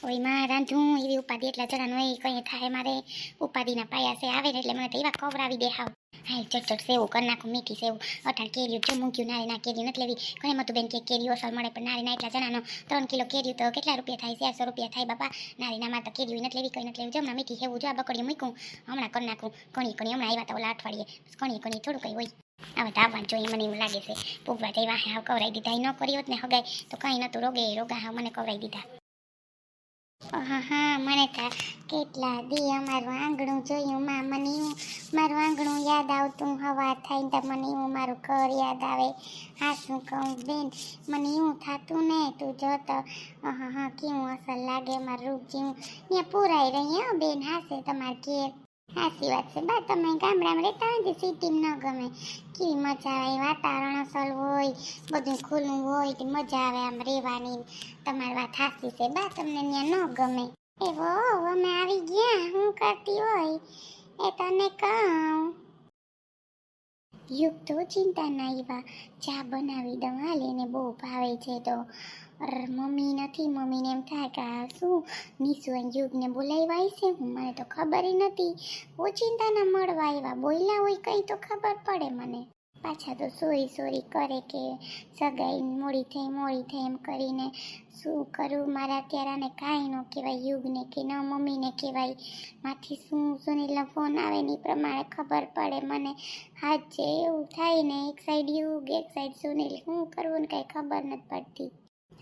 ઓય માં રાંધું એવી ઉપાધિ એટલા જણાનું હોય કંઈ થાય મારે ઉપાધિના પાયા છે આવે ને એટલે મને તો એવા ખવડાવી દે હાવ. હા ચટચટ સેવું કરી નાખું મીઠી સેવું અટાણ કેરીયું જો મૂક્યું નારી ના કેરીયું નથી લેવી ઘણી મતું બેન કે કેરીઓ અસર મળે પણ નારી ના એટલા જણાનો 3 કિલો કેરીયું તો કેટલા રૂપિયા થાય 400 રૂપિયા થાય બાપા નારી ના માં તો કેરીયું નથી લેવી કંઈ નથી લેવી જો હમણાં મીઠી સેવું જો આ બકડીયું મૂકું હમણાં કરી નાખું કણી હમણાં આવ્યા તો ઓલા અઠવાડિયે કણી થોડું કંઈ હોય હવે તો આવવાનું જોઈએ મને એવું લાગે છે પૂગવા જઈ હાવ કવરાઈ દીધા ન કર્યો ને હગાય તો કંઈ નતું રોગા હાવ મને કવરાઈ દીધા. હા મને તો કેટલા દી અમારું આંગણું જોયું માં મને એવું મારું આંગણું યાદ આવતું હવા થાય તો મને એવું મારું ઘર યાદ આવે. હા શું કહું બેન મને એવું થતું ને તું જોતો હા કેવું અસર લાગે મારું રૂપ જેવું ત્યાં પૂરાઈ રહી હો બેન હાશે તમારે ઘેર. સાચી વાત છે બા તમે ગામડામાં રહેતા હોય ને સિટીમાં ન ગમે કેવી મજા આવે વાતાવરણ અસલ હોય બધું ખુલ્લું હોય કે મજા આવે આમ રહેવાની. તમારી વાત સાચી છે બા તમને ત્યાં ન ગમે એવો અમે આવી ગયા હું કરતી હોય એ તને કહું. યુગ તો ચિંતા ના એવા ચા બનાવી દઉં હાલે ને બહુ ભાવે છે તો મમ્મી નથી મમ્મીને એમ થાય કે શું નીસુ યુગને બોલાવ્યા છે હું મને તો ખબર નથી ઓચિંતાના મળવા આવ્યા બોલ્યા હોય કંઈ તો ખબર પડે મને. પાછા તો સોરી કરે કે સગાઈ મોડી થઈ એમ કરીને શું કરું મારા અત્યારે કાંઈ ન કહેવાય યુગને કે ન મમ્મીને કહેવાય માથી શું સુનિલનો ફોન આવે ને એ પ્રમાણે ખબર પડે મને. હાચે એવું થાય ને એક સાઈડ યુગ એક સાઈડ સુનિલ શું કરવું ને કાંઈ ખબર નથી પડતી.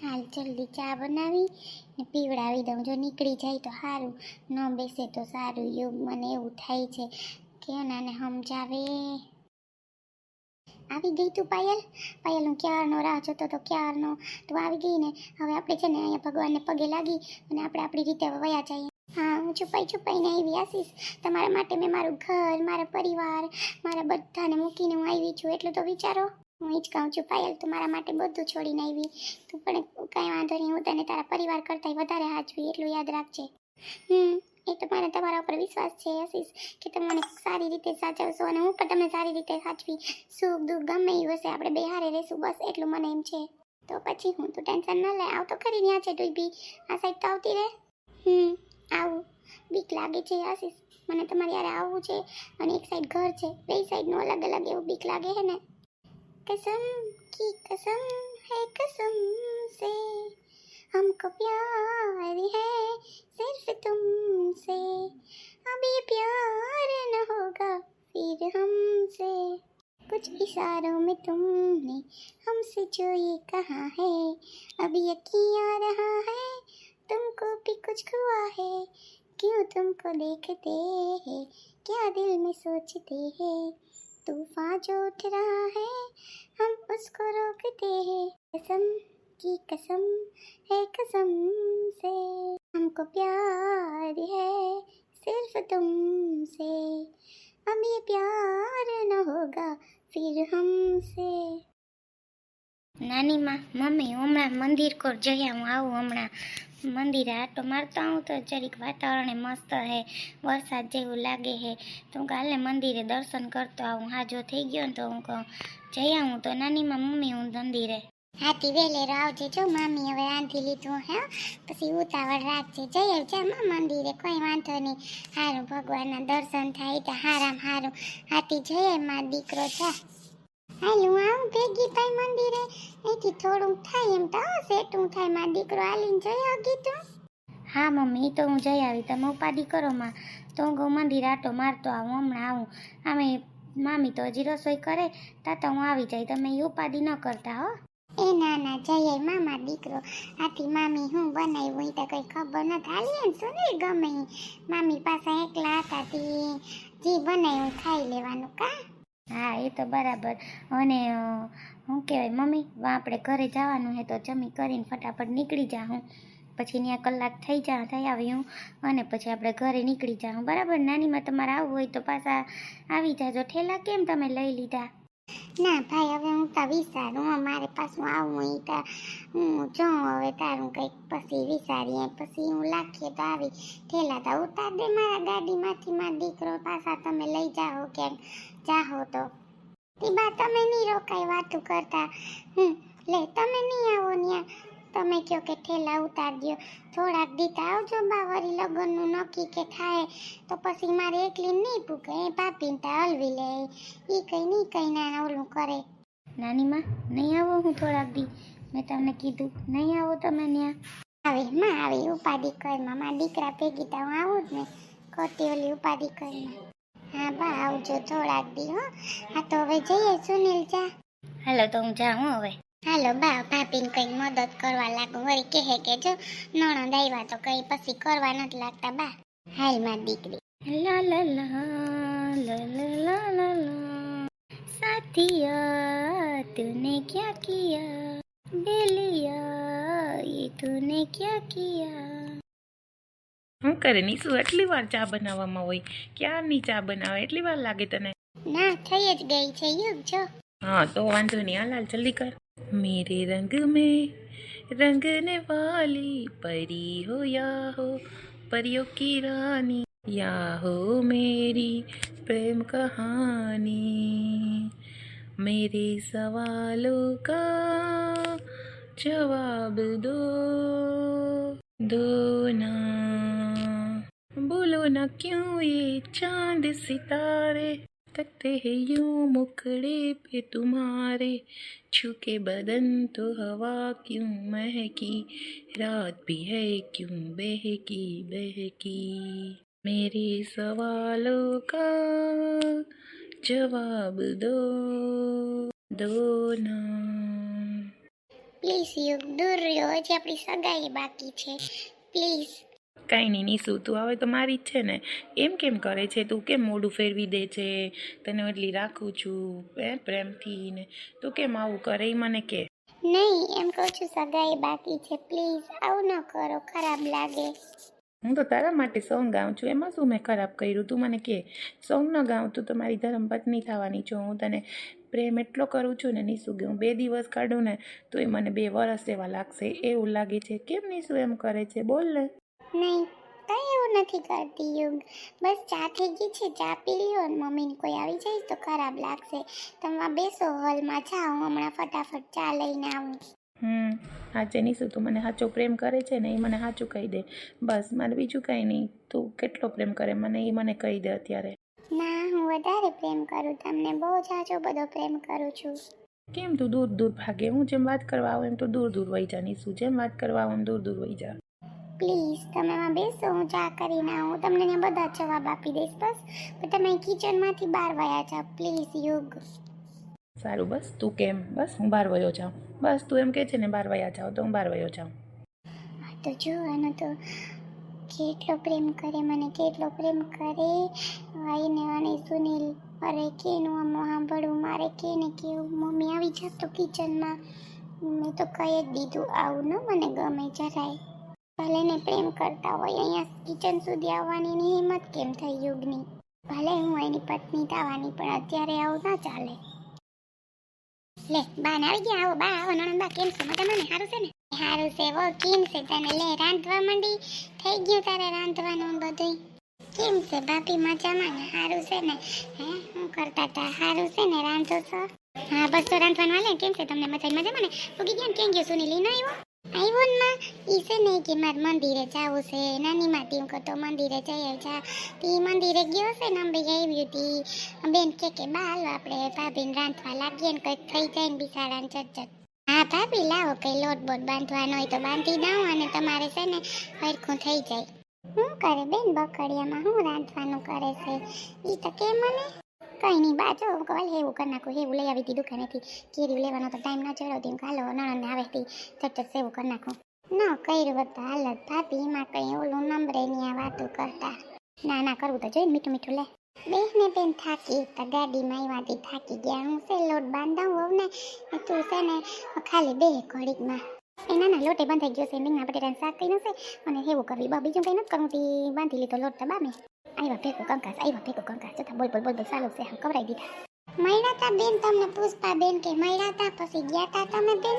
હાલ જલ્દી ચા બનાવી ને પીવડાવી દઉં જો નીકળી જાય તો સારું ન બેસે તો સારું યુગ મને એવું થાય છે કે નાને સમજાવે. આવી ગઈ તું પાયલ હું ક્યારનો રાહ જોતો તો ક્યારનો તું આવી ગઈ ને હવે આપણે છે ને અહીંયા ભગવાનને પગે લાગી અને આપણે આપણી રીતે વયા જઈએ. હા હું છુપાઈને આવી આશીષ તમારા માટે મેં મારું ઘર મારા પરિવાર મારા બધાને મૂકીને હું આવી છું એટલું તો વિચારો. હું જ કહું છું પાયલ તું મારા માટે બધું છોડીને આવી તું પણ કાંઈ વાંધો નહીં હું તને તારા પરિવાર કરતાં વધારે હાચવી એટલું યાદ રાખજે. એ તો મને તમારા ઉપર વિશ્વાસ છે આશીષ કે તમે મને સારી રીતે સાચવશો અને હું પણ તમને સારી રીતે સાચવી સુખ દુઃખ ગમે એ હશે આપણે બે હારે રહેશું બસ એટલું મને એમ છે. તો પછી હું તું ટેન્શન ન લે આવ તો ખરી ત્યાં છે તું બી આ સાઈડ તો આવતી રહે. આવું બીક લાગે છે આશીષ મને તમારી યારે આવવું છે અને એક સાઈડ ઘર છે બે સાઈડનું અલગ અલગ એવું બીક લાગે છે ને. कसम की कसम है कसम से हमको प्यार है सिर्फ तुमसे अब ये प्यार न होगा फिर हमसे कुछ इशारों में तुमने हमसे जो ये कहा है अब यकीन आ रहा है तुमको भी कुछ हुआ है क्यों तुमको देखते हैं क्या दिल में सोचते हैं तूफान जो उठ रहा है हम उसको रोकते हैं कसम की कसम है कसम से हमको प्यार है सिर्फ तुमसे अब ये प्यार न होगा फिर हमसे. નાની માં મમ્મી હમણાં મંદિર કોર જઈ હું આવું હમણાં મંદિરે આટો મારતો આવું તો જરીક વાતાવરણ મસ્ત હે વરસાદ જેવું લાગે હે તો હું કાલે મંદિરે દર્શન કરતો આવું હાજો થઈ ગયો ને તો હું કહું જઈ આવું તો નાની માં મમ્મી હું મંદિરે. હાથી વેલેરો આવજે જો મામી હવે રાંધી લીધું હે પછી ઉતાવળ રાખજે જઈ આવજે મંદિરે કોઈ વાંધો નહીં હારું ભગવાનના દર્શન થાય તો હારું હાથી જઈએ માં દીકરો છે. હાલું આવું ભેગી ભાઈ મંદિરે અહીંથી થોડું થાય એમ તો સેટું થાય માં દીકરો હાલીને જઈ આવી તું. હા મમ્મી તો હું જઈ આવી તમે ઉપાધિ કરો માં તો હું મંદિર આટો મારતો આવું હમણાં આવું આમે મામી તો હજી રસોઈ કરે તા તો હું આવી જાય તમે ઉપાધિ ન કરતા હો. એ ના જઈએ મામા દીકરો આથી મામી હું બનાવ્યું એ તો કઈ ખબર નથી હાલી ને સુનિલ ગમે મામી પાસે એકલા હતા જે બનાવ્યું ખાઈ લેવાનું કા. હા એ તો બરાબર અને શું કહેવાય મમ્મી આપણે ઘરે જવાનું હે તો જમી કરીને ફટાફટ નીકળી જાઉં પછી ત્યાં કલાક થઈ આવી હું અને પછી આપણે ઘરે નીકળી જાઉં બરાબર. નાનીમાં તમારે આવવું હોય તો પાછા આવી જાજો ઠેલા કેમ તમે લઈ લીધા. ના ભાઈ હવે હું તો વિચારું મારે પાછું આવવું એ તો હું જો હવે તારું કંઈક પછી વિચારીએ પછી હું લાખીએ તો આવી ઠેલા તો ઉતાર દે મારા ગાડીમાંથી મારા દીકરો પાછા તમે લઈ જાઓ ક્યાંક જાહો તો તી બા તમે નહીં રોકાઈ વાતું કરતા લે તમે નહીં આવો ત્યાં તમે કહો કે ઠેલા ઉતારજો, થોડાક દીતા આવજો બા, વળી લગ્નનું નક્કી કે થાય તો પછી મારે એકલી નહીં પૂકે, એ પાપીને તા હલવી લે, એ કંઈ નહીં કંઈ ના ઓલું કરે. નાની માં નહીં આવો હું થોડાક દી, મેં તમને કીધું નહીં આવો તમે ત્યાં. આવે માં આવે, ઉપાધિ કરમાં મારા દીકરા ભેગી તો હું આવું જ ને, ખોટી ઓલી ઉપાધિ કરમાં. હા બા આવજો થોડાક દી હો. હા તો હવે જઈએ સુનિલ જા. હાલો તો હું જાઉં હવે. હાલો બા, ભાભીને કંઈક મદદ કરવા લાગુ, વળી કહે કે જો નણંદ આવ્યા તો કંઈ પછી કરવા નથી લાગતા બા. હાલ માં દીકરી. લા લા લા લા લા લા લા साथिया तूने क्या किया, बेलिया ये तूने क्या किया. હું કરે નીસુ એટલી વાર ચા બનાવવામાં હોય? ક્યારની ચા બનાવે, એટલી વાર લાગે તને? ના થઈ જ ગઈ છે યુગ જો. હા તો વાંધો નહીં, હાલ હાલ જલ્દી કર. મેરે રંગ में रंगने वाली परी हो या हो परियों की रानी, या हो मेरी प्रेम कहानी, मेरे सवालों का जवाब दो ना, बोलो ना क्यों ये चांद सितारे तकते हैं यूं मुखड़े पे तुम्हारे, छूके बदन तो हवा क्यों महकी, रात भी है क्यों बहकी बहकी, मेरे सवालों का जवाब दो ना. પ્લીઝ યુગ દૂર રહ્યો, હજી આપણી સગાઈ બાકી છે પ્લીઝ. કાંઈ નહીં નીસુ, તું હવે તો મારી જ છે ને, એમ કેમ કરે છે તું? કેમ મોઢું ફેરવી દે છે? તને એટલી રાખું છું પ્રેમથી ને, તું કેમ આવું કરે એ મને કે. નહીં એમ કહું છું સગાઈ બાકી છે પ્લીઝ, આવું ન કરો, ખરાબ લાગે. હું તો તારા માટે સોંગ ગાઉં છું, એમાં શું મેં ખરાબ કર્યું? તું મને કે સોંગ ન ગાઉં, તું તો મારી ધર્મપત્ની થવાની છું, હું તને પ્રેમ એટલો કરું છું ને નીસુ, કે હું 2 દિવસ કાઢું ને તો એ મને 2 વરસ એવા લાગશે એવું લાગે છે. કેમ નીસુ એમ કરે છે? બોલ ને. નહીં કંઈ એવું નથી કરતી યુગ, બસ ચા થઈ ગઈ છે, ચા પી લ્યો ને મમ્મીને કોઈ આવી જાય તો ખરાબ લાગશે. તમે બેસો હોલમાં, જાઓ હમણાં ફટાફટ ચા લઈને આવું. સાચે નીસુ, તું મને સાચો પ્રેમ કરે છે ને એ મને સાચું કહી દે બસ, મારે બીજું કાંઈ નહીં. તું કેટલો પ્રેમ કરે મને એ મને કહી દે અત્યારે. ના હું વધારે પ્રેમ કરું તમને, બહુ જાજો બધો પ્રેમ કરું છું. કેમ તું દૂર દૂર ભાગે? હું જેમ વાત કરવા આવું એમ તો દૂર દૂર વહી જા નીસુ, જેમ વાત કરવા આવું એમ દૂર દૂર વહી જા. પ્લીઝ તમે એમાં બેસો, હું ચા કરીને આવું, તમને ત્યાં બધા જવાબ આપી દઈશ બસ, પણ તમે કિચનમાંથી બહાર વયા જાઓ પ્લીઝ યુગ. સારું બસ તું કેમ, બસ હું બહાર વયો જાઉં, બસ તું એમ કે છે ને બહાર વયા જાઉં તો હું બહાર વયો જાઉં. તો જો આનો તો કેટલો પ્રેમ કરે મને, કેટલો પ્રેમ કરે. આઈને અને સુનિલ, અરે કેનું આમ સાંભળવું મારે, કે ને કેવું. મમ્મી આવી જાત તો કિચનમાં, મેં તો કહી જ દીધું આવું ન મને ગમે જરાય. ભલે ને પ્રેમ કરતા હોય, અહીંયા કિચન સુધી આવવાની ની હિંમત કેમ થઈ યુગની? ભલે હું એની પત્ની થવાની, પણ અત્યારે આવું ના ચાલે. લે બા ને આવી ગયા, આવો બા, આવો નણંદ બા, કેમ છો? મજામાં ને? સારું છે ને? સારું છે વો, કેમ છે તને? લે રાંધવા માંડી, થઈ ગયું તારે રાંધવાનું બધું? કેમ છે ભાભી, મજામાં ને? સારું છે ને? હે શું કરતા હતા? સારું છે ને? રાંધો છો? હા બસ તો રાંધવાનું હાલે. કેમ છે તમને? મજામાં ને? પૂગી ગયા ને? કેમ ગયો સુનિલ? નો આવ્યો ને માં? ઈ છે ને કે મારે મંદિરે જવું છે, નાની માટી હું કહેતો મંદિરે જઈ જા. તી મંદિરે ગયો છે ને, અંબે આવ્યું તી બેન કે બા હાલો આપણે ભાભીને રાંધવા લાગીએ ને કંઈક થઈ જાય ને બિસાડાને ચટ. હા ભાભી લાવો, કઈ લોટ બોટ બાંધવાનો હોય તો બાંધી દઉં, અને તમારે છે ને હરખું થઈ જાય. શું કરે બેન બકડિયામાં, શું રાંધવાનું કરે છે ઈ તો કે મને. કઈ નહીં બાજો કવાલ હેવું કરી નાખું, હેવું લઈ આવી હતી દુકાનેથી, કેરી લેવાનો તો ટાઈમ ના ચડ્યો હતી, હાલો નણંદને આવે હતી ચટ સેવું કરી નાખું. ન કર્યું હતા હાલત ભાભી, એમાં કઈ ઓલું નંબરે ની આ વાતું કરતા. ના કરવું તો જોઈએ મીઠું મીઠું. લે બેને બેન થાકી તો ગાડીમાં આવ્યાથી થાકી ગયા, હું છે લોટ બાંધાવું હોવ ને તું છે ને ખાલી બે ઘડીકમાં. ના લોટે બંધાઈ ગયો છે, રીંગણા બટેટાનું શાક કર્યું છે અને હેવું કરવી, બીજું કંઈ નથી કરવું, તી બાંધી લીધો લોટ તો બામે. આવ્યા ભેગું કંકાસ જતા બોલ ચાલુ છે, હા કવરાઈ દીધા. મળ્યા તા બેન તમને પુષ્પા બેન કે મળ્યા તા? પછી ગયા તા તમે બેન?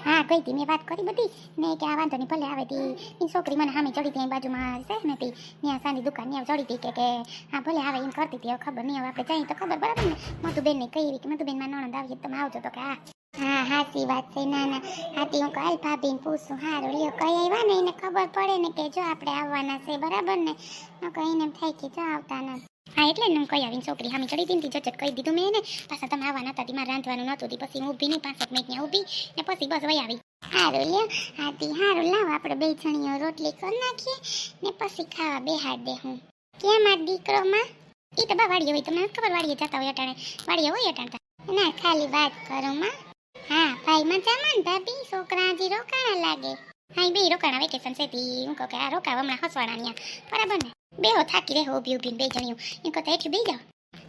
હા ગઈ હતી, મેં વાત કરી બધી ને કે આ વાંધો નહીં ભલે આવે તી. એ છોકરી મને સામે ચડી હતી બાજુમાં છે ને તી, ત્યાં સાની દુકાન ત્યાં ચડી હતી કે હા ભલે આવે એમ કરતી હતી. હવે ખબર નહીં, હવે આપણે જઈએ તો ખબર, બરાબર ને? મધુબેન ને કહી કે મધુબેન માં નણંદ આવીએ તમે આવજો, તો કે હા હા હાચી વાત છે. ના ના હાથી હું કાલ ભાભીને પૂછું. હારું લ્યો કઈ આવ્યા ને એને ખબર પડે ને કે જો આપણે આવવાના છે બરાબર ને કઈને એમ થાય કે જો આવતા નથી. હા એટલે ને હું કઈ આવીને છોકરી હામી ચડી દીધી જચટ કહી દીધું મેં એને પાછા તમે આવવાના હતા મારે રાંધવાનું નહોતું પછી હું ઊભી નહીં 5 મિનિટ ત્યાં ઊભી ને પછી બસ વહી આવી. હારું લ્યો હાથી હારું લાવ આપણે બે જણીઓ રોટલી કરી નાખીએ ને પછી ખાવા બેહાડ દે હું. ક્યાં માર દીકરો માં ઈ તો બા વાડીએ હોય તમને ખબર વાડીએ જતા હોય અટાણે વાડીએ હોય અટાણતા ના ખાલી વાત કરું માં. હા ભાઈ મજામાં ને ભાભી છોકરા હજી રોકાણા લાગે. હા ઈ બે રોકાણા વેકેશન છે તી હું કહું કે આ રોકાવ હમણાં હસવાડા ન્યા બરાબર ને બેહો થાકી રહો ઊભી ઊભી બે જણીઓ એમ કહતા હેઠી બેસી જાઓ.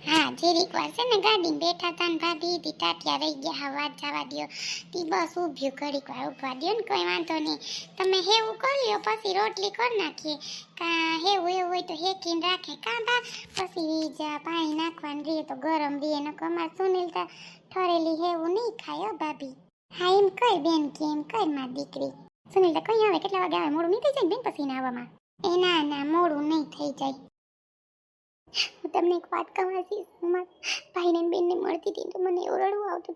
હા જીરીક વાર છે ને ગાડી બેઠા તા ને ભાભી તી ટાટિયા રહી ગયા હા વાત જવા દ્યો તી બસ ઊભ્યું ઘડીક વાર ઊભા દ્યો ને કોઈ વાંધો નહીં તમે હેવું કરી લ્યો પછી રોટલી કરી નાખીએ કા હેવું એવું હોય તો હેકીને રાખે કા બા પછી જા પાણી નાખવાનું રહે તો ગરમ રહે નકર અમાર સુનિલ તા ઠરેલી હેવું નહીં ખાય હો ભાભી. હા એમ કર બેન કે એમ કર મારી દીકરી. સુનિલ તો કઈ આવે કેટલા વાગે આવે મોડું નહીં થઈ જાય ને બેન પછી ને આવવામાં. એ ના ના મોડું નહીં થઈ જાય. હું તમને એક વાત કહેવાથી ભાઈને બેનને મળતી હતી તો મને એવું રડવું આવતું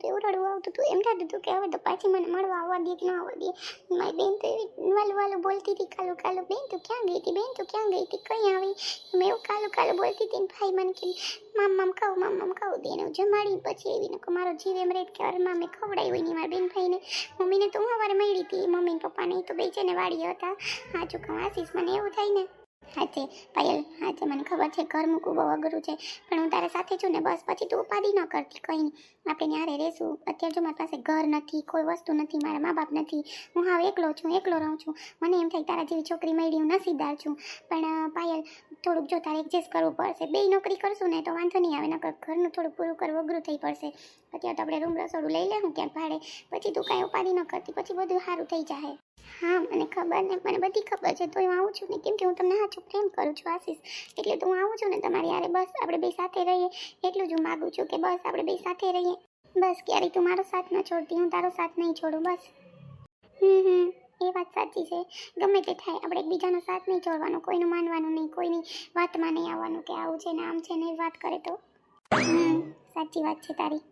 હતું એમ થતું હતું કે હવે તો પાછી મને મળવા આવવા દે કે ન આવવા દે. મારી બેન તો એવી વાલું બોલતી હતી કાલું બેન તું ક્યાં ગઈ હતી કઈ આવી મેં એવું કાલું બોલતી હતી ને ભાઈ મને કે મામ ખાવું દે ને જમાડી પછી એવી ને મારો જીવ એમ રેત કે અરે મામે ખવડાવી હોય ને મારા બેન ભાઈને મમ્મીને તો હું સવારે મળી હતી મમ્મી પપ્પાને તો બે છે ને વાડી હતા. હા ચૂકવા આશીષ મને એવું થાય ને હાચે પાયલ હાચે મને ખબર છે ઘર મૂકવું બહુ અઘરું છે પણ હું તારા સાથે છું ને બસ પછી તું ઉપાધિ ન કરતી કંઈ નહીં આપણે ન્યારે રહેશું. અત્યારે જો મારી પાસે ઘર નથી કોઈ વસ્તુ નથી મારા મા બાપ નથી હું હાવ એકલો રહું છું. મને એમ થાય તારા જેવી છોકરી મળી હું નસીબદાર છું પણ પાયલ થોડુંક જો તારે એડજસ્ટ કરવું પડશે. બે નોકરી કરશું ને તો વાંધો નહીં આવે નકર ઘરનું થોડુંક પૂરું કરવું અઘરું થઈ પડશે. અત્યારે તો આપણે રૂમ રસોડું લઈ લેવું ક્યાંક ભાડે પછી તું કાંઈ ઉપાધિ ન કરતી પછી બધું સારું થઈ જાય. હા મને ખબર ને મને બધી ખબર છે તો હું આવું છું ને કેમ કે હું તમને સાચું પ્રેમ કરું છું આશીષ એટલે તો હું આવું છું ને તમારી યારે બસ આપણે બે સાથે રહીએ એટલું જ હું માગું છું કે બસ આપણે બે સાથે રહીએ બસ ક્યારેય તું મારો સાથ ન છોડતી હું તારો સાથ નહીં છોડું બસ. એ વાત સાચી છે ગમે તે થાય આપણે એકબીજાનો સાથ નહીં છોડવાનો કોઈનું માનવાનું નહીં કોઈની વાતમાં નહીં આવવાનું કે આવું છે ને આમ છે ને વાત કરે તો સાચી વાત છે તારી.